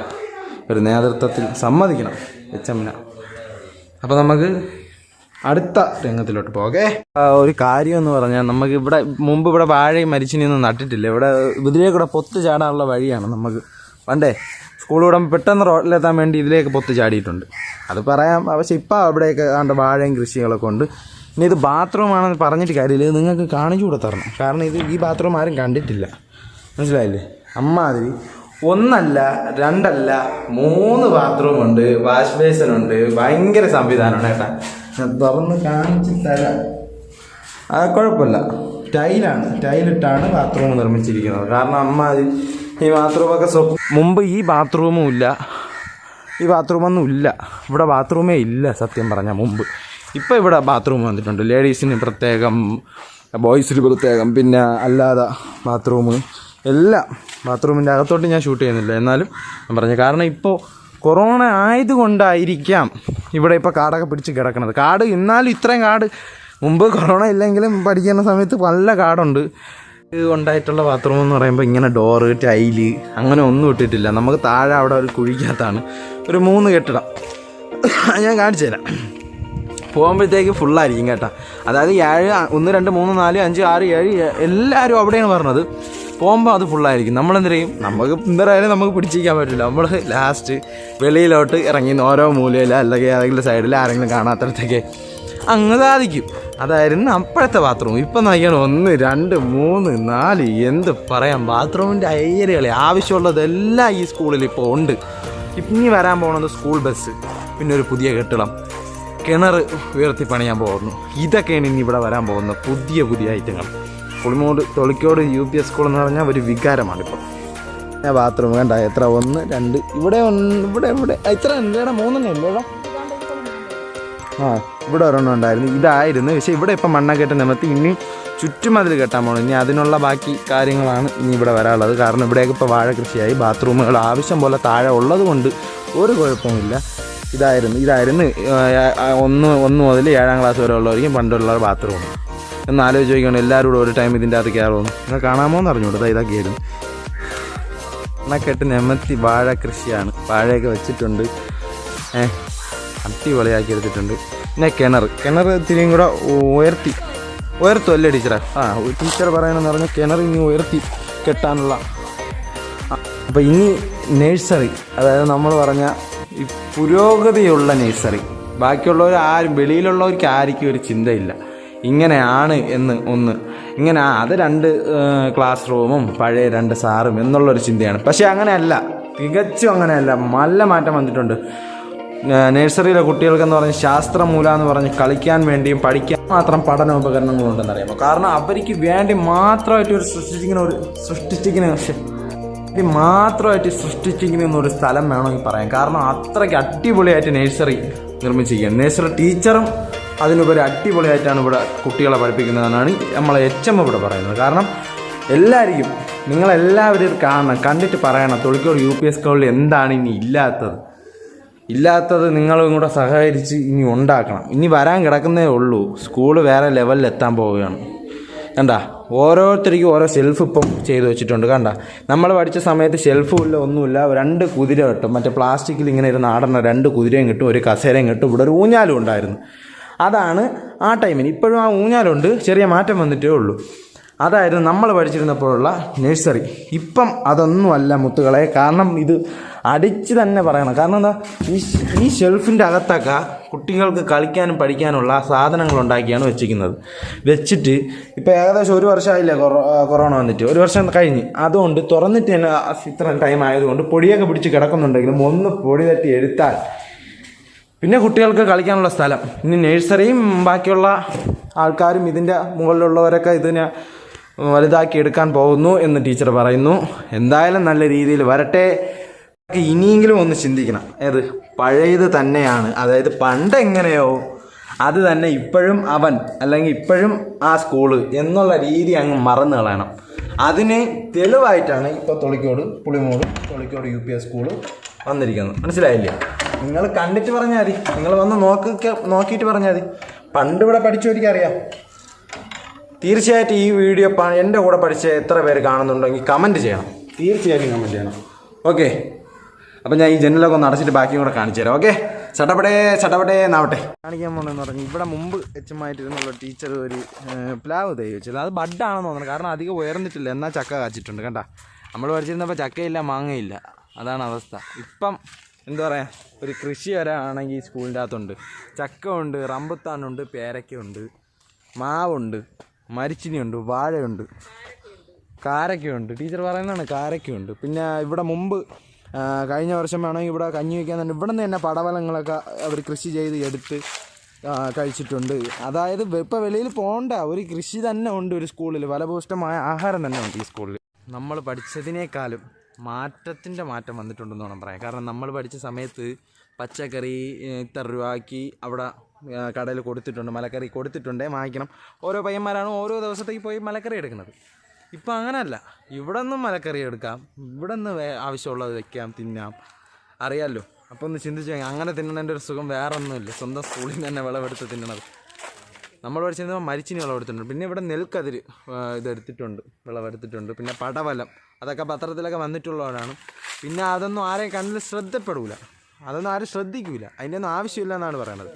ഒരു നേതൃത്വത്തിൽ സമ്മതിക്കണം എച്ച് എമ്മിനെ. അപ്പോൾ നമുക്ക് അടുത്ത രംഗത്തിലോട്ട് പോകെ. ഒരു കാര്യം എന്ന് പറഞ്ഞാൽ നമുക്ക് മുമ്പ് ഇവിടെ വാഴയും മരിച്ചിനിയൊന്നും നട്ടിട്ടില്ല. ഇതിലേക്കൂടെ പൊത്ത് ചാടാനുള്ള വഴിയാണ്. നമുക്ക് പണ്ടേ സ്കൂൾ വിടുമ്പോൾ പെട്ടെന്ന് റോഡിലെത്താൻ വേണ്ടി ഇതിലേക്ക് പൊത്ത് ചാടിയിട്ടുണ്ട്. അത് പറയാം. പക്ഷേ ഇപ്പോൾ അവിടെയൊക്കെ കണ്ട വാഴയും കൃഷികളൊക്കെ ഉണ്ട്. ഇനി ഇത് ബാത്റൂമാണെന്ന് പറഞ്ഞിട്ട് കാര്യമില്ല, ഇത് നിങ്ങൾക്ക് കാണിച്ചു കൂടെ തരണം. കാരണം ഈ ബാത്റൂം ആരും കണ്ടിട്ടില്ല, മനസ്സിലായില്ലേ? അമ്മാതിരി 1 അല്ല 2 അല്ല 3 ബാത്റൂമുണ്ട്, വാഷ് ബേസിനുണ്ട്, ഭയങ്കര സംവിധാനമാണ് കേട്ടാ. ഞാൻ തുറന്ന് കാണിച്ച് തരാം. അത് കുഴപ്പമില്ല, ടൈലിട്ടാണ് ബാത്റൂം നിർമ്മിച്ചിരിക്കുന്നത്. കാരണം അമ്മാതിരി ഈ ബാത്റൂമൊക്കെ മുമ്പ് ഈ ബാത്റൂമൊന്നും ഇല്ല. ഇവിടെ ബാത്റൂമേ ഇല്ല സത്യം പറഞ്ഞാൽ മുമ്പ്. ഇപ്പോൾ ഇവിടെ ബാത്റൂം വന്നിട്ടുണ്ട്. ലേഡീസിന് പ്രത്യേകം, ബോയ്സിന് പ്രത്യേകം, പിന്നെ അല്ലാതെ ബാത്റൂം എല്ലാം. ബാത്റൂമിൻ്റെ അകത്തോട്ട് ഞാൻ ഷൂട്ട് ചെയ്യുന്നില്ല, എന്നാലും ഞാൻ പറഞ്ഞു. കാരണം ഇപ്പോൾ കൊറോണ ആയതുകൊണ്ടായിരിക്കാം ഇവിടെ ഇപ്പോൾ കാടൊക്കെ പിടിച്ച് കിടക്കുന്നത്. കാട് എന്നാലും ഇത്രയും കാട് മുമ്പ് കൊറോണ ഇല്ലെങ്കിലും പഠിക്കുന്ന സമയത്ത് നല്ല കാടുണ്ട്. ഉണ്ടായിട്ടുള്ള ബാത്റൂം എന്ന് പറയുമ്പോൾ ഇങ്ങനെ ഡോറ്, ടൈല് അങ്ങനെ ഒന്നും ഇട്ടിട്ടില്ല. നമുക്ക് താഴെ അവിടെ ഒരു കുഴിക്കകത്താണ് ഒരു 3 കെട്ടിടം. ഞാൻ കാണിച്ചു തരാം. പോകുമ്പോഴത്തേക്ക് ഫുള്ളായിരിക്കും കേട്ടോ. അതായത് 7 1 2 3 4 5 6 7 എല്ലാവരും അവിടെയാണ് പറഞ്ഞത്. പോകുമ്പോൾ അത് ഫുള്ളായിരിക്കും. നമ്മളെന്ത് ചെയ്യും? നമുക്ക് എന്തായാലും നമുക്ക് പിടിച്ചിരിക്കാൻ പറ്റില്ല. നമ്മൾ ലാസ്റ്റ് വെളിയിലോട്ട് ഇറങ്ങി ഓരോ മൂലയിൽ അല്ലെങ്കിൽ ഏതെങ്കിലും സൈഡിൽ ആരെങ്കിലും കാണാത്തടത്തേക്ക് അങ്ങ് സാധിക്കും. അതായിരുന്നു അപ്പോഴത്തെ ബാത്റൂം. ഇപ്പം നോക്കിയാണ് 1 2 3 4 എന്ത് പറയാം, ബാത്റൂമിൻ്റെ ഏരിയകളെ ആവശ്യമുള്ളതെല്ലാം ഈ സ്കൂളിൽ ഇപ്പോൾ ഉണ്ട്. ഇനി വരാൻ പോകുന്നത് സ്കൂൾ ബസ്, പിന്നെ ഒരു പുതിയ കെട്ടിടം, കിണർ ഉയർത്തി പണിയാൻ പോകുന്നു. ഇതൊക്കെയാണ് ഇനി ഇവിടെ വരാൻ പോകുന്ന പുതിയ ഐറ്റങ്ങൾ. തൊളിക്കോട് UP സ്കൂൾ എന്ന് പറഞ്ഞാൽ ഒരു വികാരമാണിപ്പോൾ. ബാത്റൂം കണ്ട എത്ര 1 2 ഇവിടെ ഇത്ര ഇവിടെ 3 ഇല്ലേടാ. ഇവിടെ ഒരെണ്ണം ഉണ്ടായിരുന്നു, ഇതായിരുന്നു. പക്ഷേ ഇവിടെ ഇപ്പം മണ്ണൊക്കെ നിമത്തി ഇനി ചുറ്റുമതിൽ കെട്ടാൻ പോകണം. ഇനി അതിനുള്ള ബാക്കി കാര്യങ്ങളാണ് ഇനി ഇവിടെ വരാനുള്ളത്. കാരണം ഇവിടെയൊക്കെ ഇപ്പോൾ വാഴ കൃഷിയായി. ബാത്റൂമുകൾ ആവശ്യം പോലെ താഴെ ഉള്ളത് കൊണ്ട് ഒരു കുഴപ്പമില്ല. ഇതായിരുന്നു 1 മുതൽ 7ാം ക്ലാസ് വരെ ഉള്ളവർക്കും പണ്ടുള്ള ബാത്റൂം. എന്ന് ആലോചിച്ച് ചോദിക്കണം, എല്ലാവരും കൂടെ ഒരു ടൈം ഇതിൻ്റെ അകത്ത് കയറുമെന്ന്. നിങ്ങൾ കാണാമോ എന്ന് അറിഞ്ഞൂടെ? ഇതൊക്കെയായിരുന്നു മണ്ണക്കെട്ട് നിമത്തി വാഴ കൃഷിയാണ്. വാഴയൊക്കെ വെച്ചിട്ടുണ്ട്, അടിപൊളിയാക്കി എടുത്തിട്ടുണ്ട്. പിന്നെ കിണർ ഇത്തിരിയും കൂടെ ഉയർത്തുമല്ലേ ടീച്ചറെ? ടീച്ചർ പറയണമെന്ന് പറഞ്ഞാൽ കിണർ ഇനി ഉയർത്തി കെട്ടാനുള്ള. അപ്പോൾ ഇനി നേഴ്സറി, അതായത് നമ്മൾ പറഞ്ഞ ഈ പുരോഗതിയുള്ള നേഴ്സറി. ബാക്കിയുള്ളവർ ആരും, വെളിയിലുള്ളവർക്ക് ആർക്കും ഒരു ചിന്തയില്ല ഇങ്ങനെയാണ് എന്ന് ഇങ്ങനെ അത് 2 ക്ലാസ് റൂമും പഴയ 2 സാറും എന്നുള്ളൊരു ചിന്തയാണ്. പക്ഷേ അങ്ങനെയല്ല, തികച്ചും അങ്ങനെയല്ല. നല്ല മാറ്റം വന്നിട്ടുണ്ട്. നഴ്സറിയിലെ കുട്ടികൾക്കെന്ന് പറഞ്ഞ് ശാസ്ത്രമൂല എന്ന് പറഞ്ഞ് കളിക്കാൻ വേണ്ടിയും പഠിക്കാൻ മാത്രം പഠനോപകരണങ്ങളുണ്ടെന്നറിയാമോ? കാരണം അവർക്ക് വേണ്ടി മാത്രമായിട്ട് സൃഷ്ടിച്ചിരിക്കുന്ന ഒരു സ്ഥലം വേണമെങ്കിൽ പറയാം. കാരണം അത്രയ്ക്ക് അടിപൊളിയായിട്ട് നഴ്സറി നിർമ്മിച്ചിരിക്കുകയാണ്. നഴ്സറി ടീച്ചറും അതിനുപരി അടിപൊളിയായിട്ടാണ് ഇവിടെ കുട്ടികളെ പഠിപ്പിക്കുന്നതെന്നാണ് നമ്മളെ HM ഇവിടെ പറയുന്നത്. കാരണം എല്ലാവർക്കും, നിങ്ങളെല്ലാവരും കാണണം, കണ്ടിട്ട് പറയണം തൊളിക്കോട് UP സ്കൂളിൽ എന്താണ് ഇനി ഇല്ലാത്തത് നിങ്ങളും കൂടെ സഹകരിച്ച് ഇനി ഉണ്ടാക്കണം. ഇനി വരാൻ കിടക്കുന്നേ ഉള്ളൂ. സ്കൂള് വേറെ ലെവലിൽ എത്താൻ പോവുകയാണ്. കണ്ട ഓരോരുത്തർക്കും ഓരോ ഷെൽഫ് ഇപ്പം ചെയ്ത് വെച്ചിട്ടുണ്ട്. കണ്ട നമ്മൾ പഠിച്ച സമയത്ത് ഷെൽഫും ഇല്ല, ഒന്നുമില്ല. 2 കുതിര കിട്ടും, മറ്റേ പ്ലാസ്റ്റിക്കിൽ ഇങ്ങനെ ഇരുന്ന് ആടണ 2 കുതിരയും കിട്ടും, ഒരു കസേരയും കിട്ടും, ഇവിടെ ഒരു ഊഞ്ഞാലും ഉണ്ടായിരുന്നു. അതാണ് ആ ടൈമിന്. ഇപ്പോഴും ആ ഊഞ്ഞാലുണ്ട്, ചെറിയ മാറ്റം വന്നിട്ടേ ഉള്ളൂ. അതായിരുന്നു നമ്മൾ പഠിച്ചിരുന്നപ്പോഴുള്ള നഴ്സറി. ഇപ്പം അതൊന്നുമല്ല മുത്തുകളെ. കാരണം ഇത് അടിച്ച് തന്നെ പറയണം. കാരണം എന്താ, ഈ ഷെൽഫിൻ്റെ അകത്തൊക്കെ കുട്ടികൾക്ക് കളിക്കാനും പഠിക്കാനുള്ള സാധനങ്ങൾ ഉണ്ടാക്കിയാണ് വെച്ചിട്ട് ഇപ്പോൾ ഏകദേശം 1 വർഷമായില്ലേ കൊറോണ വന്നിട്ട്, 1 വർഷം കഴിഞ്ഞ്. അതുകൊണ്ട് തുറന്നിട്ട് തന്നെ ഇത്ര ടൈം ആയതുകൊണ്ട് പൊടിയൊക്കെ പിടിച്ച് കിടക്കുന്നുണ്ടെങ്കിലും ഒന്ന് പൊടി തട്ടി എടുത്താൽ പിന്നെ കുട്ടികൾക്ക് കളിക്കാനുള്ള സ്ഥലം. ഇനി നഴ്സറിയും ബാക്കിയുള്ള ആൾക്കാരും ഇതിൻ്റെ മുകളിലുള്ളവരൊക്കെ ഇതിനെ വലുതാക്കി എടുക്കാൻ പോകുന്നു എന്ന് ടീച്ചർ പറയുന്നു. എന്തായാലും നല്ല രീതിയിൽ വരട്ടെ. ഇനിയെങ്കിലും ഒന്ന് ചിന്തിക്കണം, പഴയത് തന്നെയാണ്. അതായത് പണ്ട് എങ്ങനെയോ അത് തന്നെ ഇപ്പോഴും അവൻ അല്ലെങ്കിൽ ഇപ്പോഴും ആ സ്കൂള് എന്നുള്ള രീതി അങ്ങ് മറന്നു കളയണം. അതിന് തെളിവായിട്ടാണ് ഇപ്പോൾ പുളിമൂട് തൊളിക്കോട് UPS സ്കൂള് വന്നിരിക്കുന്നത്. മനസ്സിലായില്ലേ? നിങ്ങൾ കണ്ടിട്ട് പറഞ്ഞാൽ മതി, നിങ്ങൾ വന്ന് നോക്കിയിട്ട് പറഞ്ഞാൽ മതി. പണ്ട് ഇവിടെ പഠിച്ചവർക്കറിയാം. തീർച്ചയായിട്ടും ഈ വീഡിയോ എൻ്റെ കൂടെ പഠിച്ച എത്ര പേര് കാണുന്നുണ്ടെങ്കിൽ കമൻറ്റ് ചെയ്യണം, തീർച്ചയായിട്ടും കമൻറ്റ് ചെയ്യണം. ഓക്കെ, അപ്പം ഞാൻ ഈ ജനലൊക്കെ ഒന്ന് അടച്ചിട്ട് ബാക്കിയും കൂടെ കാണിച്ചു തരാം. ഓക്കെ, ചട്ടപടേ നാവട്ടെ. കാണിക്കാൻ പോകണമെന്ന് പറഞ്ഞു, ഇവിടെ മുമ്പ് എച്ചുമായിട്ടിരുന്നുള്ള ടീച്ചർ ഒരു പ്ലാവ് തൈ വെച്ചത്. അത് ബഡാണെന്ന് തോന്നുന്നു, കാരണം അധികം ഉയർന്നിട്ടില്ല, എന്നാൽ ചക്ക കാച്ചിട്ടുണ്ട്. കണ്ട, നമ്മൾ പഠിച്ചിരുന്നപ്പോൾ ചക്കയില്ല മാങ്ങയില്ല, അതാണ് അവസ്ഥ. ഇപ്പം എന്താ പറയുക, ഒരു കൃഷി വരാണെങ്കിൽ സ്കൂളിൻ്റെ അകത്തുണ്ട്. ചക്ക ഉണ്ട്, റംബുത്താനുണ്ട്, പേരയ്ക്കുണ്ട്, മാവുണ്ട്, മരിച്ചിനിയുണ്ട്, വാഴയുണ്ട്, കാരക്കയുണ്ട്. ടീച്ചർ പറയുന്നതാണ് കാരക്കയുണ്ട്. പിന്നെ ഇവിടെ മുമ്പ് കഴിഞ്ഞ വർഷം വേണമെങ്കിൽ ഇവിടെ കഞ്ഞി വയ്ക്കാൻ തന്നെ ഇവിടെ നിന്ന് തന്നെ പടവലങ്ങളൊക്കെ അവർ കൃഷി ചെയ്ത് എടുത്ത് കഴിച്ചിട്ടുണ്ട്. അതായത് ഇപ്പോൾ വെളിയിൽ പോകണ്ട ഒരു കൃഷി തന്നെ ഉണ്ട് ഒരു സ്കൂളിൽ, ഫലഭൂഷ്ടമായ ആഹാരം തന്നെ ഉണ്ട് ഈ സ്കൂളിൽ. നമ്മൾ പഠിച്ചതിനേക്കാളും മാറ്റം വന്നിട്ടുണ്ടെന്ന് വേണം പറയാം. കാരണം നമ്മൾ പഠിച്ച സമയത്ത് പച്ചക്കറി ഇത്ര രൂപയ്ക്ക് അവിടെ കടയിൽ കൊടുത്തിട്ടുണ്ട്, മലക്കറി കൊടുത്തിട്ടുണ്ട്, വാങ്ങിക്കണം. ഓരോ പയ്യന്മാരാണ് ഓരോ ദിവസത്തേക്ക് പോയി മലക്കറി എടുക്കുന്നത്. ഇപ്പം അങ്ങനെയല്ല, ഇവിടെ നിന്നും മലക്കറി എടുക്കാം, ഇവിടെ നിന്ന് ആവശ്യമുള്ളത് വയ്ക്കാം, തിന്നാം, അറിയാമല്ലോ. അപ്പോൾ ഒന്ന് ചിന്തിച്ച് അങ്ങനെ തിന്നണതിൻ്റെ ഒരു സുഖം വേറെ ഒന്നുമില്ല. സ്വന്തം സ്കൂളിൽ നിന്ന് തന്നെ വിളവെടുത്ത് തിന്നണത്. നമ്മൾ പഠിച്ചിരുന്നപ്പോൾ മരിച്ചിനി വിളവെടുത്തിട്ടുണ്ട്. പിന്നെ ഇവിടെ നെൽക്കതിര് ഇതെടുത്തിട്ടുണ്ട്, വിളവെടുത്തിട്ടുണ്ട്. പിന്നെ പടവലം, അതൊക്കെ പത്രത്തിലൊക്കെ വന്നിട്ടുള്ളവരാണ്. പിന്നെ അതൊന്നും ആരെയും കണ്ണിൽ ശ്രദ്ധപ്പെടില്ല, അതൊന്നും ആരും ശ്രദ്ധിക്കില്ല, അതിൻ്റെ ഒന്നും ആവശ്യമില്ല എന്നാണ് പറയണത്.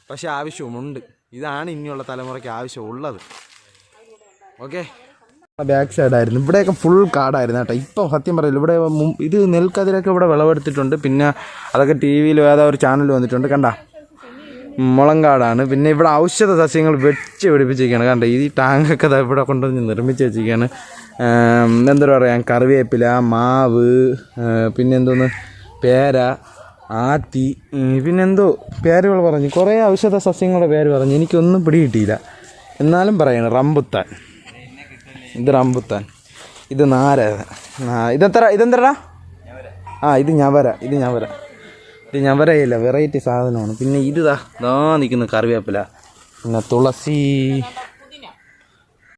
പക്ഷേ ആവശ്യവുമുണ്ട്. ഇതാണ് ഇനിയുള്ള തലമുറയ്ക്ക് ആവശ്യമുള്ളത്. ഓക്കെ, ബാക്ക് സൈഡായിരുന്നു, ഇവിടെയൊക്കെ ഫുൾ കാടായിരുന്നു കേട്ടോ. ഇപ്പം സത്യം പറയില്ല, ഇവിടെ ഇത് നെൽക്കതിരൊക്കെ ഇവിടെ വിളവെടുത്തിട്ടുണ്ട്. പിന്നെ അതൊക്കെ TV ഏതാ ഒരു ചാനൽ വന്നിട്ടുണ്ട്, കണ്ട മുളങ്കാടാണ്. പിന്നെ ഇവിടെ ഔഷധ സസ്യങ്ങൾ വെച്ച് പിടിപ്പിച്ചിരിക്കുകയാണ്. കണ്ട ഈ ടാങ്കൊക്കെ ഇവിടെ കൊണ്ടുവന്ന് നിർമ്മിച്ച് വെച്ചിരിക്കുകയാണ്. എന്താ പറയുക, കറിവേപ്പില, മാവ്, പിന്നെ എന്തോന്ന് പേര, ആത്തി, പിന്നെന്തോ പേരുകൾ പറഞ്ഞു, കുറേ ഔഷധ സസ്യങ്ങളുടെ പേര് പറഞ്ഞു. എനിക്കൊന്നും പിടികിട്ടിയില്ല, എന്നാലും പറയണം. റംബുത്താൻ, ഇത് റംബുത്താൻ, ഇത് ഇതെന്തടാ? ഇത് ഞവരയില്ല, വെറൈറ്റി സാധനമാണ്. പിന്നെ ഇതാ നിൽക്കുന്നു കറിവേപ്പില, പിന്നെ തുളസി,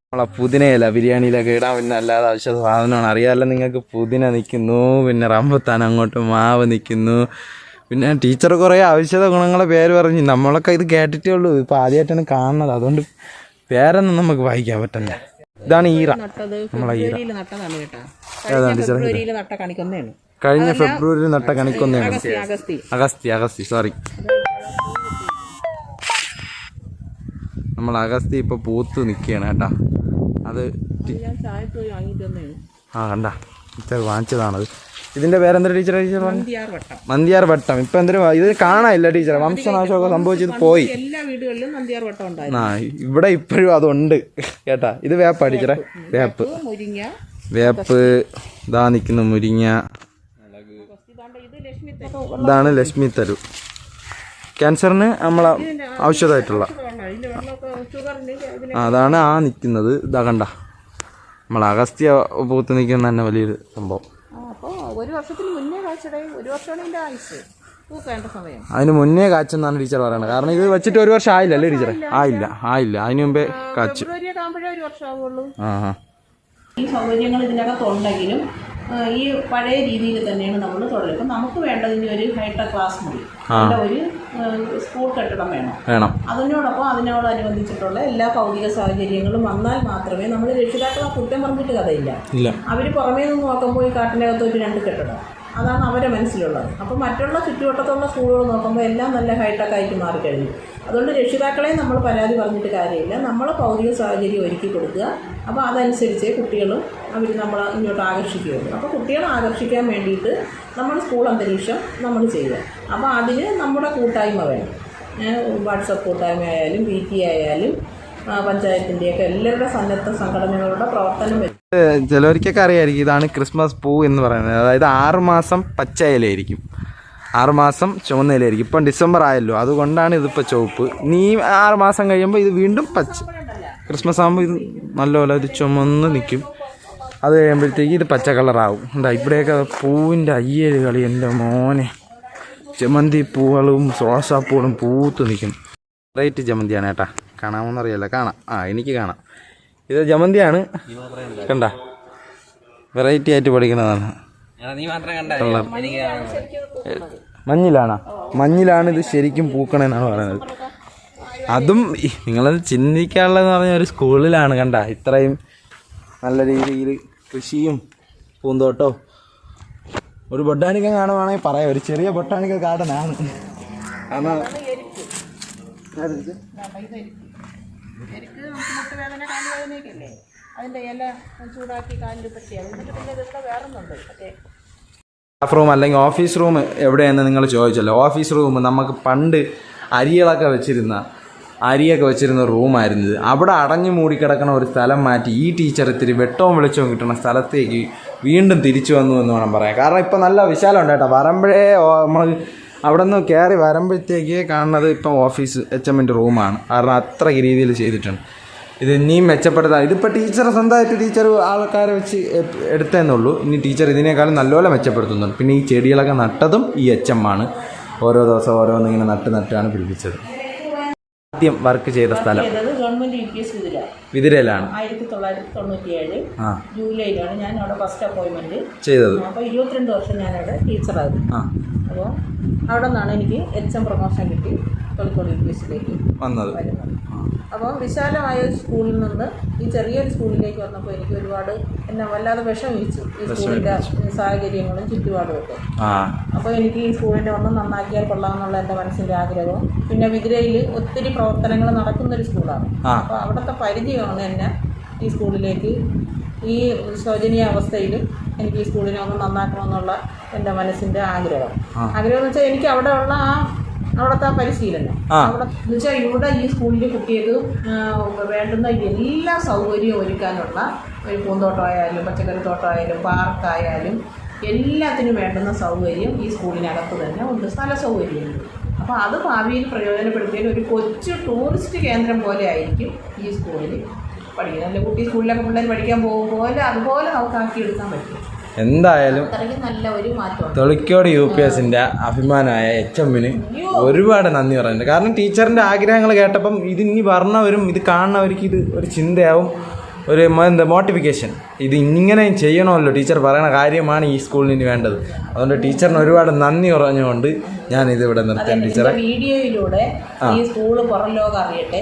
നമ്മളെ പുതിനയില ബിരിയാണിയിലൊക്കെ ഇടാൻ. പിന്നെ അല്ലാതെ ഔഷധ സാധനമാണ്, അറിയാമല്ലോ നിങ്ങൾക്ക്. പുതിന നിൽക്കുന്നു, പിന്നെ റംബുത്താൻ, അങ്ങോട്ട് മാവ് നിൽക്കുന്നു. പിന്നെ ടീച്ചർ കുറേ ഔഷധ ഗുണങ്ങളെ പേര് പറഞ്ഞു. നമ്മളൊക്കെ ഇത് കേട്ടിട്ടേ ഉള്ളൂ, ഇപ്പോൾ ആദ്യമായിട്ടാണ് കാണുന്നത്, അതുകൊണ്ട് പേരൊന്നും നമുക്ക് വായിക്കാൻ പറ്റില്ല. ഇതാണ് ഈറ, നമ്മളെ ഈറ. കഴിഞ്ഞ ഫെബ്രുവരിയിൽ നട്ട കണിക്കൊന്നയാണ്. അഗസ്തി സോറി, നമ്മൾ അഗസ്തി ഇപ്പോൾ പൂത്ത് നിൽക്കുകയാണ് കേട്ടാ. അത് കണ്ട ടീച്ചർ വാങ്ങിച്ചതാണത്. ഇതിന്റെ പേരെന്താ ടീച്ചർ മന്തിയാർ വട്ടം. ഇപ്പൊ എന്തൊരു ഇത് കാണാനില്ല ടീച്ചർ, വംശനാശമൊക്കെ സംഭവിച്ചത് പോയി. ഇവിടെ ഇപ്പോഴും അതുണ്ട് കേട്ടാ. ഇത് വേപ്പാ ടീച്ചറെ, വേപ്പ് ഇതാ നിൽക്കുന്നു, മുരിങ്ങ. ഇതാണ് ലക്ഷ്മി തരു, ക്യാൻസറിന് നമ്മളെ ഔഷധമായിട്ടുള്ള. അതാണ് ആ നിൽക്കുന്നത്. ഇതാ കണ്ട, നമ്മളെ അഗസ്ത്യ പൂത്ത് നിൽക്കുന്ന തന്നെ വലിയൊരു സംഭവം. അതിന് മുന്നേ കാച്ചെന്നാണ് ടീച്ചർ പറയുന്നത്. കാരണം ഇത് വെച്ചിട്ട് ഒരു വർഷം ആയില്ലല്ലേ ടീച്ചറെ? ആയില്ല, അതിന് മുമ്പേ കാച്ചു. ഈ സൗകര്യങ്ങൾ ഇതിനകത്തുണ്ടെങ്കിലും ഈ പഴയ രീതിയിൽ തന്നെയാണ് നമ്മൾ തുടരുന്നത്. ഇപ്പം നമുക്ക് വേണ്ടതിന് ഒരു ഹൈടെക് ക്ലാസ് മുറി, ഒരു സ്കൂൾ കെട്ടിടം വേണം. അതിനോടനുബന്ധിച്ചിട്ടുള്ള എല്ലാ ഭൗതിക സാഹചര്യങ്ങളും വന്നാൽ മാത്രമേ നമ്മൾ രക്ഷിതാക്കളെ കുറ്റം പറഞ്ഞിട്ട് കഥയില്ല. അവർ പുറമേ നിന്ന് നോക്കുമ്പോൾ ഈ കാട്ടിനകത്ത് ഒരു 2 കെട്ടിടം, അതാണ് അവരുടെ മനസ്സിലുള്ളത്. അപ്പോൾ മറ്റുള്ള ചുറ്റുവട്ടത്തുള്ള സ്കൂളുകൾ നോക്കുമ്പോൾ എല്ലാം നല്ല ഹൈടെക് ആയിട്ട് മാറിക്കഴിഞ്ഞു. അതുകൊണ്ട് രക്ഷിതാക്കളെ നമ്മൾ പരാതി പറഞ്ഞിട്ട് കാര്യമില്ല, നമ്മൾ ഭൗതിക സാഹചര്യം ഒരുക്കി കൊടുക്കുക. അപ്പോൾ അതനുസരിച്ച് കുട്ടികളും അവർ നമ്മളെ ഇങ്ങോട്ട് ആകർഷിക്കുകയുള്ളൂ. അപ്പോൾ കുട്ടികളെ ആകർഷിക്കാൻ വേണ്ടിയിട്ട് നമ്മൾ സ്കൂൾ അന്തരീക്ഷം നമ്മൾ ചെയ്യുക. അപ്പോൾ അതിന് നമ്മുടെ കൂട്ടായ്മ വേണം. വാട്സപ്പ് കൂട്ടായ്മ ആയാലും PT ആയാലും പഞ്ചായത്തിൻ്റെയൊക്കെ എല്ലാവരുടെ സന്നദ്ധ സംഘടനകളുടെ പ്രവർത്തനം വരും. ചിലവർക്കൊക്കെ അറിയായിരിക്കും, ഇതാണ് ക്രിസ്മസ് പൂ എന്ന് പറയുന്നത്. അതായത് 6 മാസം പച്ച ഇലയായിരിക്കും, 6 മാസം ചുവന്ന ഇലയായിരിക്കും. ഇപ്പം ഡിസംബർ ആയല്ലോ, അതുകൊണ്ടാണ് ഇതിപ്പോൾ ചുവപ്പ്. 6 മാസം കഴിയുമ്പോൾ ഇത് വീണ്ടും പച്ച. ക്രിസ്മസ് ആകുമ്പോൾ ഇത് നല്ലപോലെ ഇത് ചുമന്ന് നിൽക്കും. അത് കഴിയുമ്പോഴത്തേക്ക് ഇത് പച്ച കളറാവും. എന്താ ഇവിടെയൊക്കെ പൂവിൻ്റെ അയ്യേഴ് കളി, എൻ്റെ മോനെ. ചെമന്തി പൂവുകളും റോസാപ്പൂകളും പൂത്ത് നിൽക്കും. വെറൈറ്റി ജമന്തിയാണ് ഏട്ടാ. കാണാമെന്നറിയാലോ, കാണാം. എനിക്ക് കാണാം. ഇത് ജമന്തിയാണ്, കണ്ട വെറൈറ്റി ആയിട്ട് പഠിക്കുന്നതാണ്. മഞ്ഞിലാണ് ഇത് ശരിക്കും പൂക്കണമെന്നാണ് പറയുന്നത്. അതും നിങ്ങളത് ചിന്തിക്കാനുള്ളതെന്ന് പറഞ്ഞ ഒരു സ്കൂളിലാണ്. കണ്ട ഇത്രയും നല്ല രീതിയിൽ കൃഷിയും പൂന്തോട്ടവും. ഒരു ബൊട്ടാണിക്കൽ കാണുവാണെങ്കിൽ പറയാം, ഒരു ചെറിയ ബൊട്ടാണിക്കൽ ഗാർഡനാണ്. കാരണം സ്റ്റാഫ് റൂം അല്ലെങ്കിൽ ഓഫീസ് റൂം എവിടെയെന്ന് നിങ്ങൾ ചോദിച്ചല്ലോ. ഓഫീസ് റൂം നമുക്ക് പണ്ട് അരിയൊക്കെ വെച്ചിരുന്ന റൂമായിരുന്നു ഇത്. അവിടെ അടഞ്ഞു മൂടിക്കിടക്കണ ഒരു സ്ഥലം മാറ്റി ഈ ടീച്ചർ ഇത്തിരി വെട്ടവും വെളിച്ചവും കിട്ടുന്ന സ്ഥലത്തേക്ക് വീണ്ടും തിരിച്ചു വന്നു എന്ന് വേണം പറയാം. കാരണം ഇപ്പം നല്ല വിശാലമുണ്ട് കേട്ടോ. വരുമ്പോഴേ നമ്മൾ അവിടെ നിന്ന് കയറി വരുമ്പോഴത്തേക്ക് കാണുന്നത് ഇപ്പം ഓഫീസ് HMൻ്റെ റൂമാണ്. കാരണം അത്ര രീതിയിൽ ചെയ്തിട്ടുണ്ട്. ഇത് ഇനിയും മെച്ചപ്പെടുത്താൻ, ഇതിപ്പോൾ ടീച്ചർ സ്വന്തമായിട്ട് ടീച്ചർ ആൾക്കാരെ വെച്ച് എടുത്തതെന്നുള്ളൂ. ഇനി ടീച്ചർ ഇതിനേക്കാളും നല്ലപോലെ മെച്ചപ്പെടുത്തുന്നുണ്ട്. പിന്നെ ഈ ചെടികളൊക്കെ നട്ടതും ഈ HM ആണ്. ഓരോ ദിവസം ഓരോന്നിങ്ങനെ നട്ടാണ് പിടിപ്പിച്ചത്. ആദ്യം വർക്ക് ചെയ്ത സ്ഥലം ഗവൺമെന്റ് UPS വിതിരയിലാണ്. 1997 ജൂലൈയിലാണ് ഞാൻ അവിടെ ഫസ്റ്റ് അപ്പോയിൻമെന്റ് ചെയ്തത്. അപ്പോൾ 22 വർഷം ഞാനവിടെ ടീച്ചറായിരുന്നു. അപ്പോൾ അവിടെ നിന്നാണ് എനിക്ക് HM പ്രൊമോഷൻ കിട്ടി കോഴിക്കോട് UPSയിലേക്ക് വരുന്നത്. അപ്പോൾ വിശാലമായ ഒരു സ്കൂളിൽ നിന്ന് ഈ ചെറിയൊരു സ്കൂളിലേക്ക് വന്നപ്പോൾ എനിക്ക് ഒരുപാട് എന്നെ വല്ലാതെ വിഷമിച്ചു ഈ സ്കൂളിൻ്റെ സാഹചര്യങ്ങളും ചുറ്റുപാടും ഒക്കെ. അപ്പോൾ എനിക്ക് ഈ സ്കൂളിൻ്റെ ഒന്ന് നന്നാക്കിയാൽ കൊള്ളാമെന്നുള്ള എൻ്റെ മനസ്സിൻ്റെ ആഗ്രഹവും, പിന്നെ വിതിരയിൽ ഒത്തിരി പ്രവർത്തനങ്ങൾ നടക്കുന്നൊരു സ്കൂളാണ്. അപ്പോൾ അവിടുത്തെ പരിചയമാണ് എന്നെ ഈ സ്കൂളിലേക്ക്, ഈ ശോചനീയാവസ്ഥയിൽ എനിക്ക് ഈ സ്കൂളിനെ ഒന്ന് നന്നാക്കണമെന്നുള്ള എൻ്റെ മനസ്സിൻ്റെ ആഗ്രഹം എന്ന് വെച്ചാൽ എനിക്ക് അവിടെയുള്ള അവിടുത്തെ പരിശീലനം അവിടെ എന്ന് വെച്ചാൽ ഇവിടെ ഈ സ്കൂളിലെ കുട്ടികൾക്ക് വേണ്ടുന്ന എല്ലാ സൗകര്യവും ഒരുക്കാനുള്ള ഒരു പൂന്തോട്ടമായാലും പച്ചക്കറിത്തോട്ടമായാലും പാർക്കായാലും എല്ലാത്തിനും വേണ്ടുന്ന സൗകര്യം ഈ സ്കൂളിനകത്ത് തന്നെ ഉണ്ട്, സ്ഥല സൗകര്യമുണ്ട്. അപ്പോൾ അത് ഭാവിയിൽ പ്രയോജനപ്പെടുത്തിയാൽ ഒരു കൊച്ചു ടൂറിസ്റ്റ് കേന്ദ്രം പോലെ ആയിരിക്കും ഈ സ്കൂളിൽ പഠിക്കുന്നത്. അല്ലെ കുട്ടി സ്കൂളിലൊക്കെ പിള്ളേർ പഠിക്കാൻ പോകുമ്പോൾ അതുപോലെ നമുക്ക് ആക്കിയെടുക്കാൻ പറ്റും. എന്തായാലും തൊളിക്കോട് UPSൻ്റെ അഭിമാനമായ HMന് ഒരുപാട് നന്ദി പറയുന്നുണ്ട്. കാരണം ടീച്ചറിൻ്റെ ആഗ്രഹങ്ങൾ കേട്ടപ്പം ഇത് ഇനി പറഞ്ഞവരും ഇത് കാണുന്നവർക്ക് ഇത് ഒരു ചിന്തയാവും, ഒരു മോട്ടിഫിക്കേഷൻ. ഇത് ഇങ്ങനെ ചെയ്യണമല്ലോ, ടീച്ചർ പറയുന്ന കാര്യമാണ് ഈ സ്കൂളിന് വേണ്ടത്. അതുകൊണ്ട് ടീച്ചറിന് ഒരുപാട് നന്ദി പറഞ്ഞുകൊണ്ട് ഞാനിത് ഇവിടെ നിർത്താൻ. ടീച്ചറെ വീഡിയോയിലൂടെ ഈ സ്കൂള് പുറം ലോകം അറിയട്ടെ.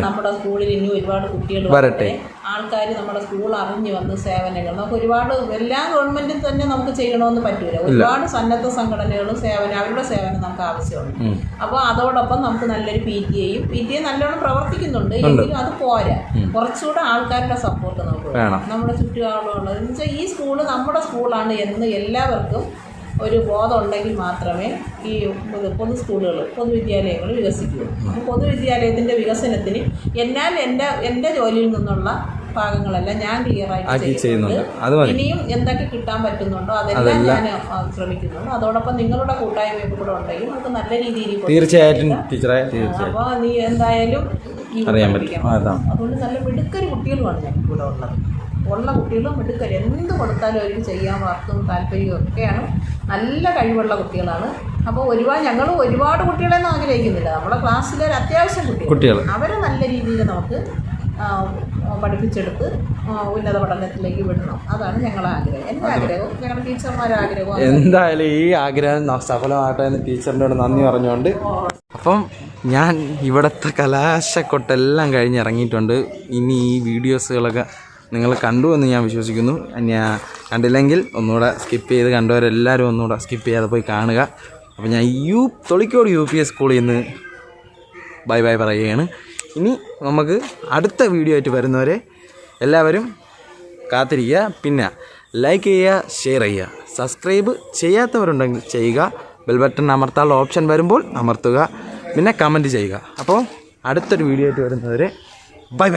നമ്മുടെ സ്കൂളിൽ ഇനി ഒരുപാട് കുട്ടികൾ വരട്ടെ, ആൾക്കാർ നമ്മുടെ സ്കൂൾ അറിഞ്ഞു വന്ന് സേവനങ്ങൾ നമുക്ക് ഒരുപാട് എല്ലാ ഗവൺമെന്റിൽ തന്നെ നമുക്ക് ചെയ്യണമെന്ന് പറ്റൂല. ഒരുപാട് സന്നദ്ധ സംഘടനകളും അവരുടെ സേവനം നമുക്ക് ആവശ്യമുണ്ട്. അപ്പോൾ അതോടൊപ്പം നമുക്ക് നല്ലൊരു PTA നല്ലോണം പ്രവർത്തിക്കുന്നുണ്ട്. എങ്കിലും അത് പോരാ, കുറച്ചുകൂടെ ആൾക്കാരുടെ സപ്പോർട്ട് നമുക്ക് വേണം. നമ്മുടെ ചുറ്റുപാടുള്ളത് എന്ന് വെച്ചാൽ ഈ സ്കൂള് നമ്മുടെ സ്കൂളാണ് എന്ന് എല്ലാവർക്കും ഒരു ബോധം ഉണ്ടെങ്കിൽ മാത്രമേ ഈ പൊതുവിദ്യാലയങ്ങൾ വികസിക്കൂ. അപ്പോൾ പൊതുവിദ്യാലയത്തിൻ്റെ വികസനത്തിന് എൻ്റെ ജോലിയിൽ നിന്നുള്ള ഭാഗങ്ങളെല്ലാം ഞാൻ ക്ലിയറായിട്ട് ചെയ്യുന്നുണ്ട്. ഇനിയും എന്തൊക്കെ കിട്ടാൻ പറ്റുന്നുണ്ടോ അതെല്ലാം ഞാൻ ശ്രമിക്കുന്നുണ്ട്. അതോടൊപ്പം നിങ്ങളുടെ കൂട്ടായ്മയൊക്കെ കൂടെ ഉണ്ടെങ്കിൽ നമുക്ക് നല്ല രീതിയിൽ തീർച്ചയായിട്ടും ടീച്ചറെ അപ്പോൾ നീ എന്തായാലും അതുകൊണ്ട് നല്ല മിടുക്കര് കുട്ടികളുമാണ് ഞങ്ങൾക്ക് ഇവിടെ ഉള്ള കുട്ടികളും മിടുക്കര്, എന്ത് കൊടുത്താലും അവർക്ക് ചെയ്യാൻ വർക്കും താല്പര്യവും ഒക്കെയാണ്. നല്ല കഴിവുള്ള കുട്ടികളാണ്. അപ്പോൾ ഞങ്ങൾ ഒരുപാട് കുട്ടികളെയൊന്നും ആഗ്രഹിക്കുന്നില്ല. നമ്മുടെ ക്ലാസ്സിലെ ഒരു അത്യാവശ്യം കുട്ടികൾ അവരെ നല്ല രീതിയിൽ നമുക്ക് പഠിപ്പിച്ചെടുത്ത് ഉന്നത പഠനത്തിലേക്ക് വിടണം. അതാണ് ഞങ്ങളുടെ ആഗ്രഹം, എൻ്റെ ആഗ്രഹവും ഞങ്ങളുടെ ടീച്ചർമാരുടെ ആഗ്രഹവും. എന്തായാലും ഈ ആഗ്രഹം സഫലമാകട്ടെ എന്ന് ടീച്ചറിനോട് നന്ദി പറഞ്ഞുകൊണ്ട് അപ്പം ഞാൻ ഇവിടുത്തെ കലാശക്കൊട്ടെല്ലാം കഴിഞ്ഞിറങ്ങിയിട്ടുണ്ട്. ഇനി ഈ വീഡിയോസുകളൊക്കെ നിങ്ങൾ കണ്ടു എന്ന് ഞാൻ വിശ്വസിക്കുന്നു. ഞാൻ കണ്ടില്ലെങ്കിൽ ഒന്നുകൂടെ സ്കിപ്പ് ചെയ്ത് കണ്ടവരെല്ലാവരും ഒന്നുകൂടെ സ്കിപ്പ് ചെയ്യാതെ പോയി കാണുക. അപ്പോൾ ഞാൻ തൊളിക്കോട് UPS സ്കൂളിൽ നിന്ന് ബൈ പറയുകയാണ്. ഇനി നമുക്ക് അടുത്ത വീഡിയോ ആയിട്ട് വരുന്നവരെ എല്ലാവരും കാത്തിരിക്കുക. പിന്നെ ലൈക്ക് ചെയ്യുക, ഷെയർ ചെയ്യുക, സബ്സ്ക്രൈബ് ചെയ്യാത്തവരുണ്ടെങ്കിൽ ചെയ്യുക. ബെൽ ബട്ടൺ അമർത്താനുള്ള ഓപ്ഷൻ വരുമ്പോൾ അമർത്തുക. പിന്നെ കമൻറ്റ് ചെയ്യുക. അപ്പോൾ അടുത്തൊരു വീഡിയോ ആയിട്ട് വരുന്നവരെ ബൈ.